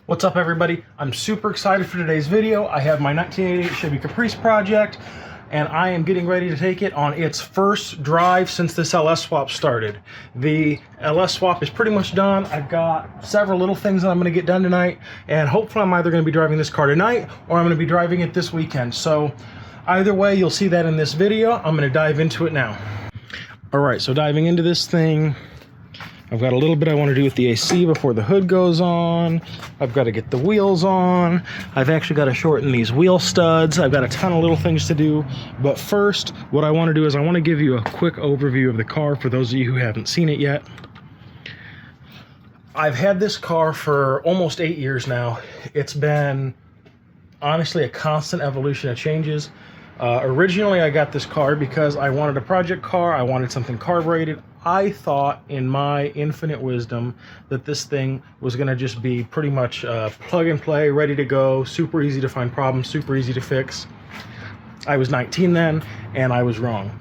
What's up, everybody? I'm super excited for today's video. I have my 1988 Chevy Caprice project, and I am getting ready to take it on its first drive since this LS swap started. The LS swap is pretty much done. I've got several little things that I'm going to get done tonight, and hopefully I'm either going to be driving this car tonight or I'm going to be driving it this weekend. So either way, you'll see that in this video. I'm going to dive into it now. All right, so diving into this thing, I've got a little bit I want to do with the AC before the hood goes on. I've got to get the wheels on. I've actually got to shorten these wheel studs. I've got a ton of little things to do. But first, what I want to do is I want to give you a quick overview of the car for those of you who haven't seen it yet. I've had this car for almost 8 years now. It's been honestly a constant evolution of changes. Originally, I got this car because I wanted a project car. I wanted something carbureted. I thought, in my infinite wisdom, that this thing was going to just be pretty much plug and play, ready to go, super easy to find problems, super easy to fix. I was 19 then, and I was wrong.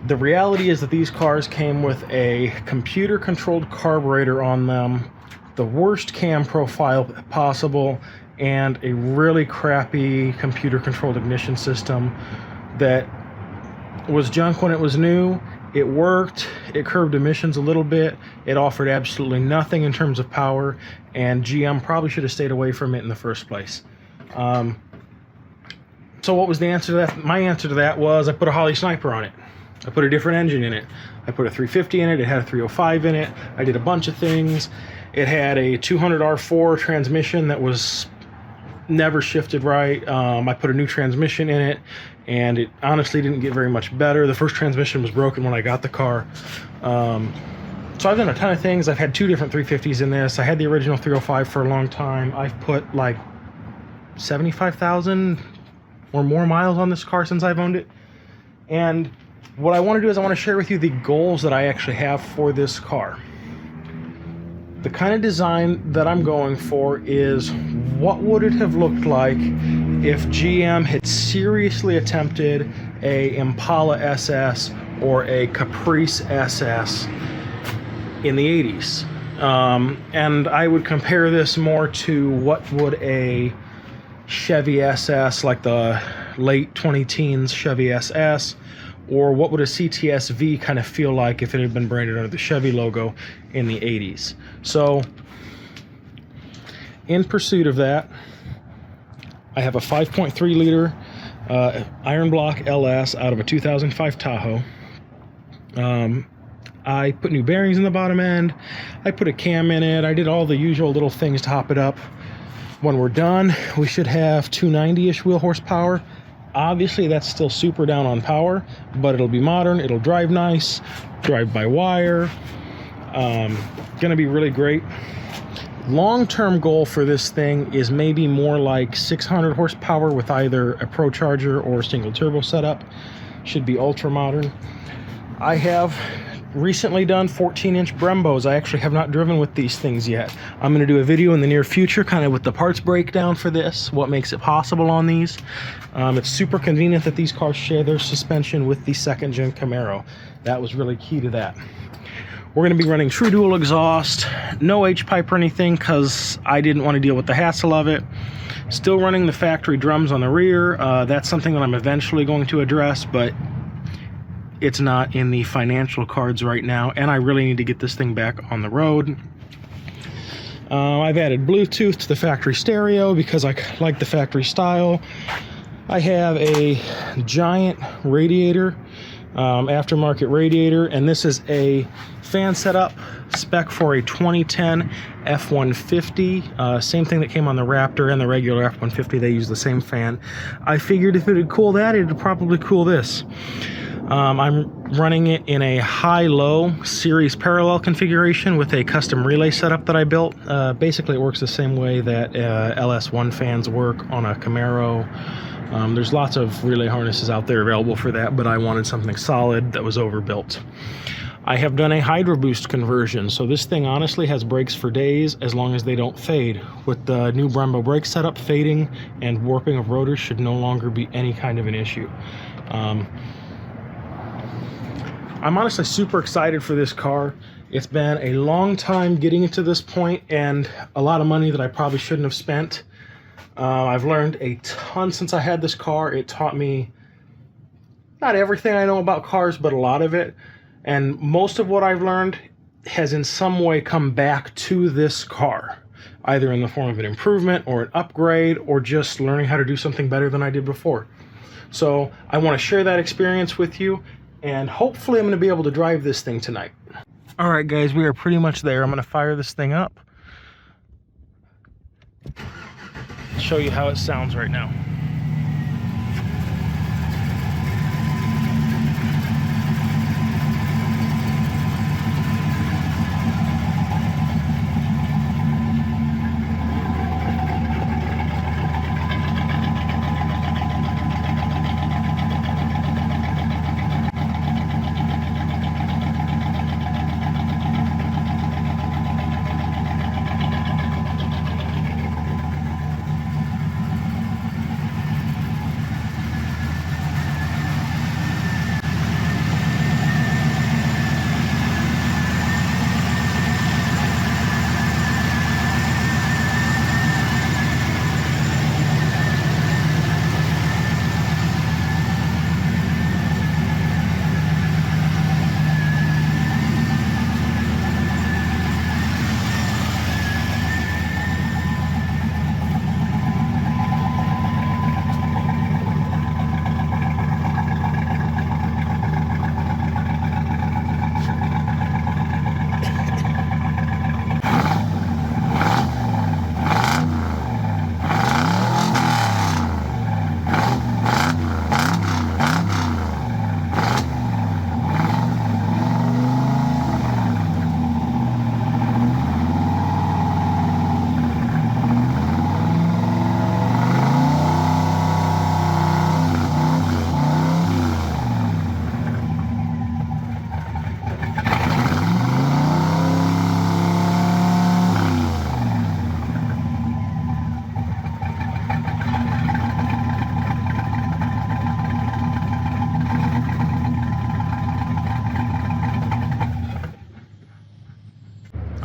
The reality is that these cars came with a computer-controlled carburetor on them, the worst cam profile possible, and a really crappy computer-controlled ignition system that was junk when it was new. It worked, it curbed emissions a little bit, it offered absolutely nothing in terms of power, and GM probably should have stayed away from it in the first place. So what was the answer to that? My answer to that was I put a Holly Sniper on it. I put a different engine in it. I put a 350 in it, it had a 305 in it, I did a bunch of things. It had a 200 R4 transmission that was never shifted right. I put a new transmission in it, and it honestly didn't get very much better. The first transmission was broken when I got the car. So I've done a ton of things. I've had two different 350s in this. I had the original 305 for a long time. I've put like 75,000 or more miles on this car since I've owned it. And what I want to do is I want to share with you the goals that I actually have for this car. The kind of design that I'm going for is, what would it have looked like if GM had seriously attempted a Impala SS or a Caprice SS in the 80s? And I would compare this more to what would a Chevy SS, like the late 20-teens Chevy SS, or what would a CTS-V kind of feel like if it had been branded under the Chevy logo in the 80s. So, in pursuit of that, I have a 5.3 liter iron block LS out of a 2005 Tahoe. I put new bearings in the bottom end. I put a cam in it. I did all the usual little things to top it up. When we're done, we should have 290-ish wheel horsepower. Obviously, that's still super down on power, but it'll be modern, it'll drive nice, drive by wire, gonna be really great. Long-term goal for this thing is maybe more like 600 horsepower with either a Pro Charger or a single turbo setup. Should be ultra modern. I have recently done 14-inch Brembos. I actually have not driven with these things yet. I'm going to do a video in the near future kind of with the parts breakdown for this, what makes it possible on these. It's super convenient that these cars share their suspension with the second-gen Camaro. That was really key to that. We're going to be running true dual exhaust, no H-pipe or anything because I didn't want to deal with the hassle of it. Still running the factory drums on the rear. That's something that I'm eventually going to address, but it's not in the financial cards right now, and I really need to get this thing back on the road. I've added Bluetooth to the factory stereo because I like the factory style. I have a giant radiator, aftermarket radiator, and this is a fan setup spec for a 2010 F-150. Same thing that came on the Raptor and the regular F-150. They use the same fan. I figured if it would cool that, it would probably cool this. I'm running it in a high-low series parallel configuration with a custom relay setup that I built. Basically, it works the same way that LS1 fans work on a Camaro. There's lots of relay harnesses out there available for that, but I wanted something solid that was overbuilt. I have done a Hydro Boost conversion, so this thing honestly has brakes for days as long as they don't fade. With the new Brembo brake setup, fading and warping of rotors should no longer be any kind of an issue. I'm honestly super excited for this car. It's been a long time getting it to this point and a lot of money that I probably shouldn't have spent. I've learned a ton since I had this car. It taught me not everything I know about cars, but a lot of it. And most of what I've learned has in some way come back to this car, either in the form of an improvement or an upgrade or just learning how to do something better than I did before. So I want to share that experience with you, and hopefully I'm going to be able to drive this thing tonight. All right, guys, we are pretty much there. I'm going to fire this thing up. Show you how it sounds right now.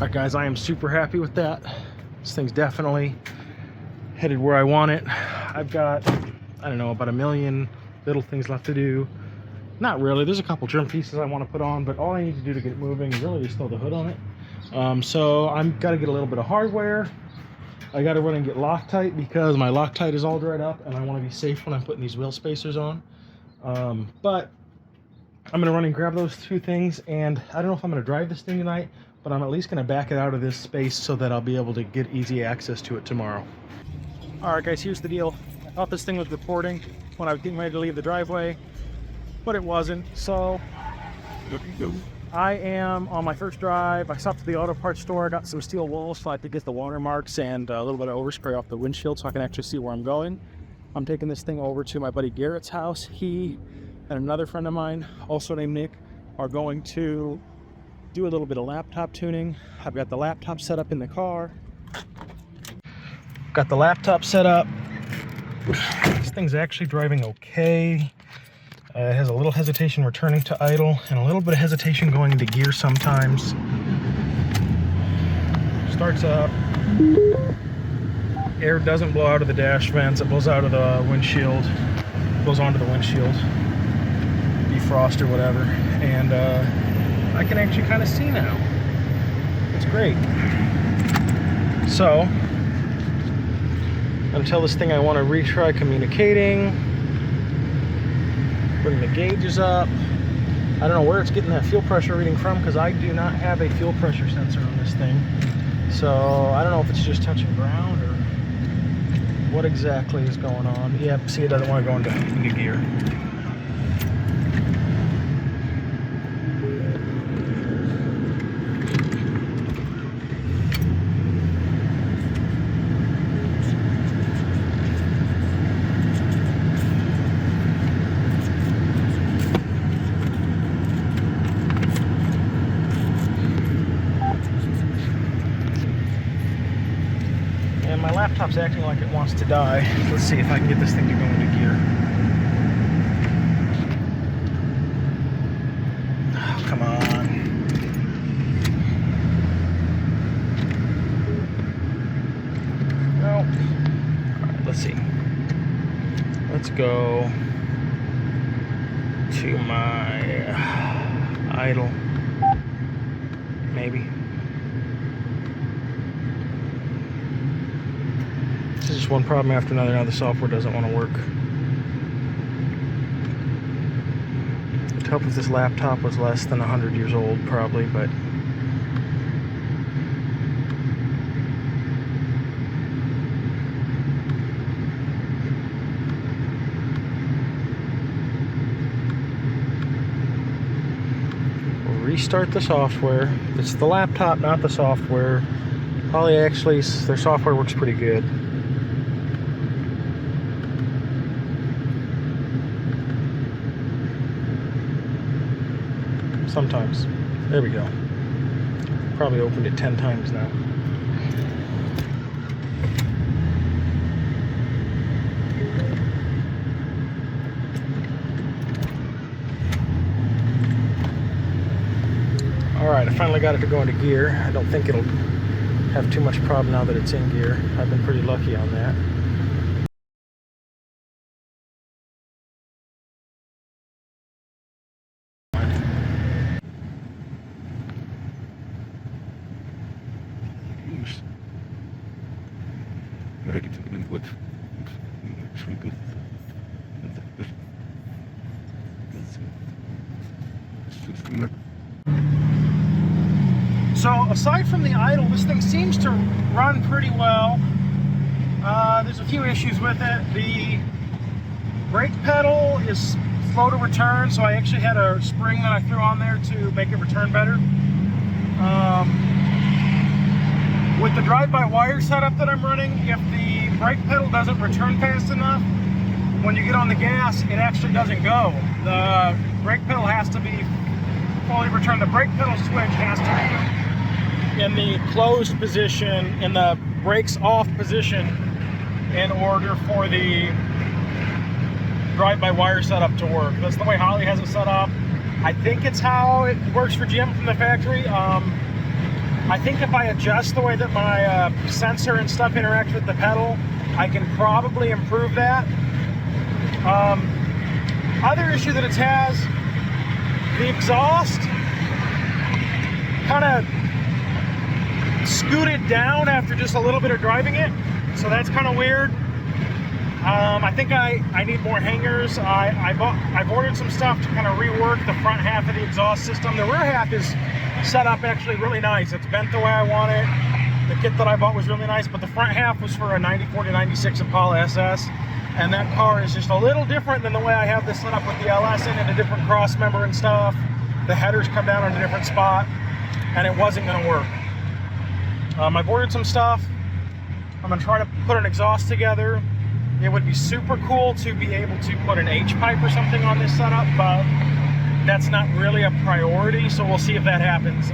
All right, guys, I am super happy with that. This thing's definitely headed where I want it. I've got, I don't know, about a million little things left to do. Not really, there's a couple trim pieces I want to put on, but all I need to do to get it moving really is throw the hood on it. So I've got to get a little bit of hardware. I got to run and get Loctite because my Loctite is all dried up and I want to be safe when I'm putting these wheel spacers on. But I'm going to run and grab those two things, and I don't know if I'm going to drive this thing tonight, but I'm at least going to back it out of this space so that I'll be able to get easy access to it tomorrow. All right, guys, here's the deal. I thought this thing was reporting when I was getting ready to leave the driveway, but it wasn't. So I am on my first drive. I stopped at the auto parts store. I got some steel wool so I could get the watermarks and a little bit of overspray off the windshield so I can actually see where I'm going. I'm taking this thing over to my buddy Garrett's house. He and another friend of mine, also named Nick, are going to do a little bit of laptop tuning. I've got the laptop set up in the car. Got the laptop set up. This thing's actually driving okay. It has a little hesitation returning to idle and a little bit of hesitation going into gear sometimes. Starts up. Air doesn't blow out of the dash vents. It blows out of the windshield. Goes onto the windshield. Defrost or whatever. And I can actually kind of see now. It's great. So, until this thing I want to retry communicating. Bring the gauges up. I don't know where it's getting that fuel pressure reading from because I do not have a fuel pressure sensor on this thing. So I don't know if it's just touching ground or what exactly is going on. Yeah, see, it doesn't want to go into gear. And my laptop's acting like it wants to die. Let's see if I can get this thing to go into gear. Oh, come on. let's see. Let's go to my idle. Maybe. This is just one problem after another. Now the software doesn't want to work. It'd help if this laptop was less than 100 years old, probably, but restart the software. It's the laptop, not the software. Probably actually, their software works pretty good. Sometimes. There we go. Probably opened it 10 times now. Alright, I finally got it to go into gear. I don't think it'll have too much problem now that it's in gear. I've been pretty lucky on that. So aside from the idle, this thing seems to run pretty well. There's a few issues with it. The brake pedal is slow to return, so I actually had a spring that I threw on there to make it return better. With the drive-by-wire setup that I'm running, if the brake pedal doesn't return fast enough, when you get on the gas, it actually doesn't go. The brake pedal has to be fully returned. The brake pedal switch has to be in the closed position, in the brakes off position, in order for the drive-by-wire setup to work. That's the way Holly has it set up. I think it's how it works for Jim from the factory. I think if I adjust the way that my sensor and stuff interacts with the pedal, I can probably improve that. Other issue that it has, the exhaust kind of scooted down after just a little bit of driving it, so that's kind of weird. I think I need more hangers. I've ordered some stuff to kind of rework the front half of the exhaust system. The rear half is set up actually really nice. It's bent the way I want it. The kit that I bought was really nice, but the front half was for a 94 to 96 Impala SS, and that car is just a little different than the way I have this set up with the LS in it, a different cross member and stuff. The headers come down on a different spot, and it wasn't going to work. I've ordered some stuff. I'm going to try to put an exhaust together. It would be super cool to be able to put an H-pipe or something on this setup, but that's not really a priority, so we'll see if that happens.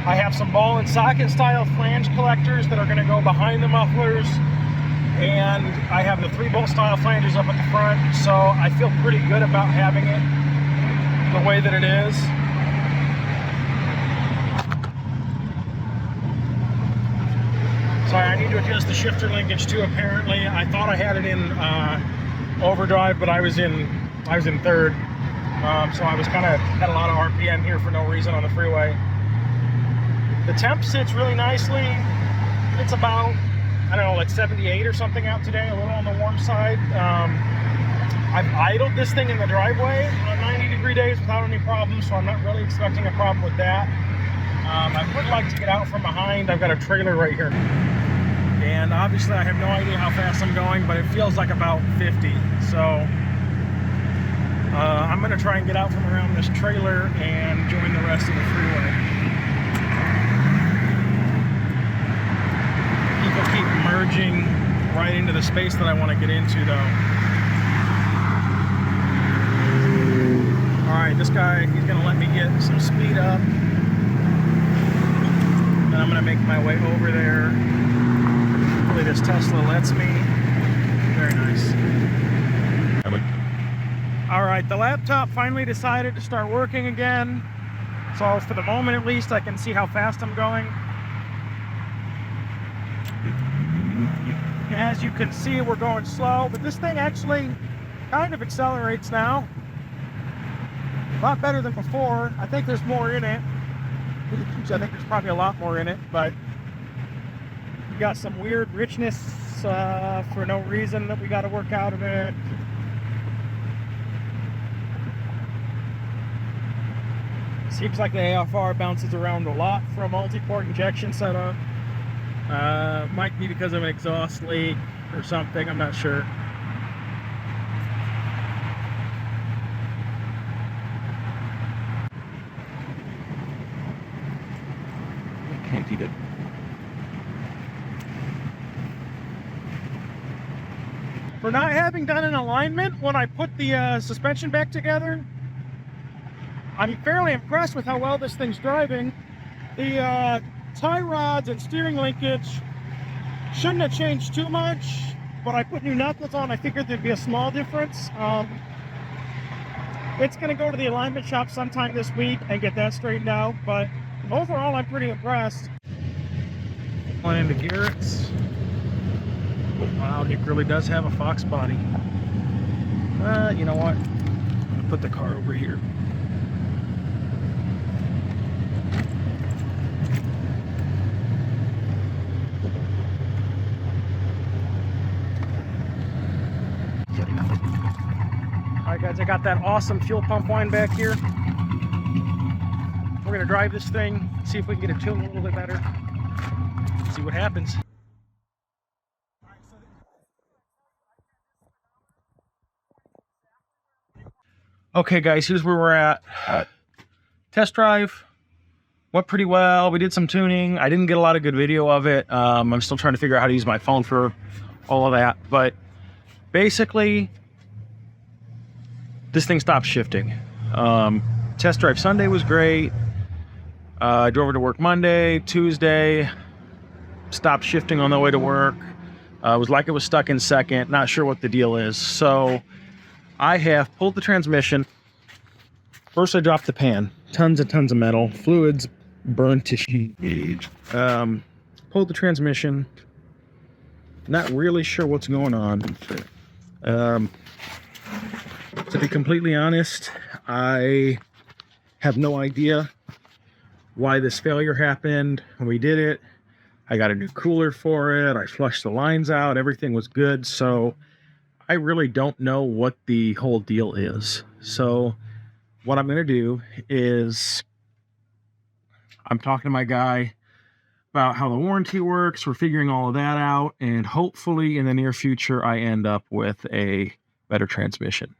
I have some ball and socket style flange collectors that are going to go behind the mufflers, and I have the 3-bolt style flanges up at the front, so I feel pretty good about having it the way that it is. Sorry, I need to adjust the shifter linkage too. Apparently, I thought I had it in overdrive, but I was in third, so I was kind of had a lot of RPM here for no reason on the freeway. The temp sits really nicely. It's about, I don't know, like 78 or something out today, a little on the warm side. I've idled this thing in the driveway on 90-degree days without any problems, so I'm not really expecting a problem with that. I would like to get out from behind. I've got a trailer right here. And obviously I have no idea how fast I'm going, but it feels like about 50. So I'm going to try and get out from around this trailer and join the rest of the freeway. People keep merging right into the space that I want to get into, though. Alright, this guy, he's going to let me get some speed up. And I'm going to make my way over there. Hopefully this Tesla lets me. Very nice. Alright, the laptop finally decided to start working again. So for the moment at least, I can see how fast I'm going. As you can see, we're going slow, but this thing actually kind of accelerates now. A lot better than before. I think there's more in it. I think there's probably a lot more in it, but we got some weird richness for no reason that we got to work out of it. Seems like the AFR bounces around a lot for a multi-port injection setup. Might be because of an exhaust leak or something, I'm not sure. Can't eat it. For not having done an alignment when I put the suspension back together, I'm fairly impressed with how well this thing's driving. The tie rods and steering linkage shouldn't have changed too much, but I put new knuckles on. I figured there'd be a small difference. It's going to go to the alignment shop sometime this week and get that straightened out, but overall I'm pretty impressed. Going into Garrett's. Wow, Nick really does have a Fox body. You know what? I'll put the car over here. Alright guys, I got that awesome fuel pump wine back here. We're gonna drive this thing, see if we can get it tuned a little bit better. See what happens. Okay guys, here's where we're at. Test drive went pretty well. We did some tuning. I didn't get a lot of good video of it. I'm still trying to figure out how to use my phone for all of that, but basically this thing stopped shifting. Test drive Sunday was great. I drove it to work Monday, Tuesday, stopped shifting on the way to work. It was like it was stuck in second, not sure what the deal is. So I have pulled the transmission. First I dropped the pan, tons and tons of metal, fluids, burned tissue. Pulled the transmission, not really sure what's going on. To be completely honest, I have no idea why this failure happened. When we did it, I got a new cooler for it. I flushed the lines out. Everything was good. So I really don't know what the whole deal is. So what I'm going to do is I'm talking to my guy about how the warranty works. We're figuring all of that out. And hopefully in the near future, I end up with a better transmission.